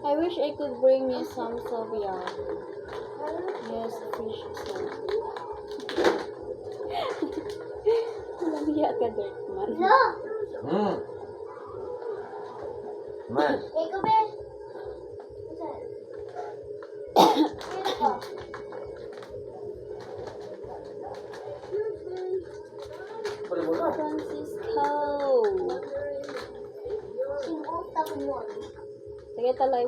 I wish I could bring you some caviar. Yes, fish soup. Lamia ka, dirt man. Man. Francisco. Sige, talay.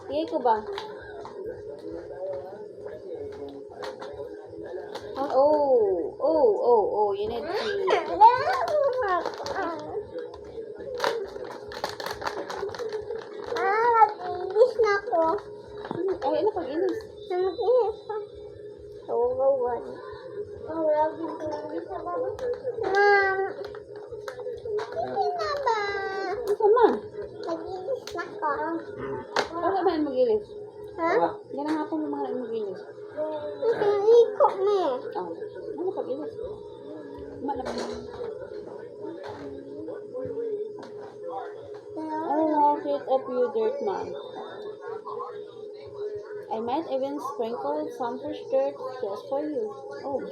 Sige ko ba? Oh, you need to... Mag-inis na ako. Ay, ano pag-inis? Mag-inis pa. Tawagan. Lagi ko lang sa baba. Ma'am. Hindi na ba? Ano man? Mag-inis na ako. Wala ba yung mag-ilis? Ha? Yan ang hapon ng mga mag-ilis. Iko mo. Oh, ano pag-ilis? Malapit. I love it of you, dirt man. I might even sprinkle some fresh dirt just for you. Oh,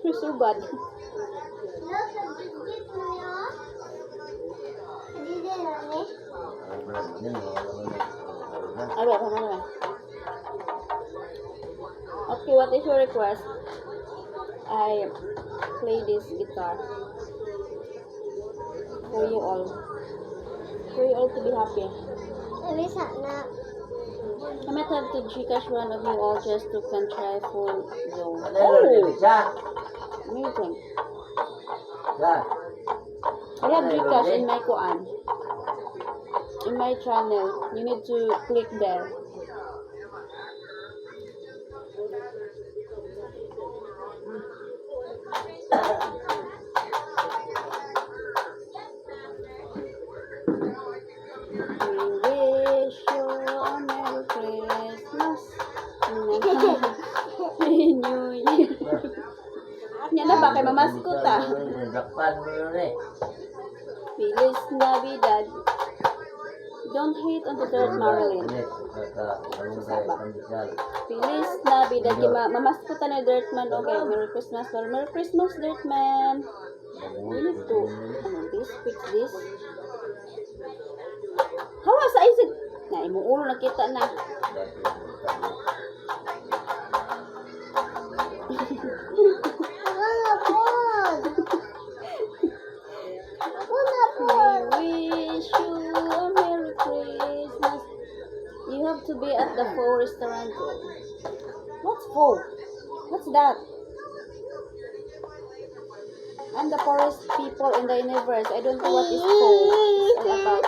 you're so bad. Okay, what is your request? I play this guitar for you all. For you all to be happy. Sabi sana. I might have to Gcash one of you all just to try full zone. Amazing. I have Gcash in my Kuan. In my channel. You need to click there. We wish you a Merry Christmas. Happy New Year. Yan na ba kay mamaskot ah? Feliz Navidad. Don't hate on the dirt, Marilyn. Feliz Navidad. Mamaskutan na dirt man. Okay, Merry Christmas. Well, Merry Christmas, dirt man. We need to, fix this. Hawa sa isip. Na, imong ulo nakita na. We wish you a Merry Christmas. You have to be at the Faux restaurant. What's Faux? What's that? I'm the poorest people in the universe. I don't know what is Faux. It's all about.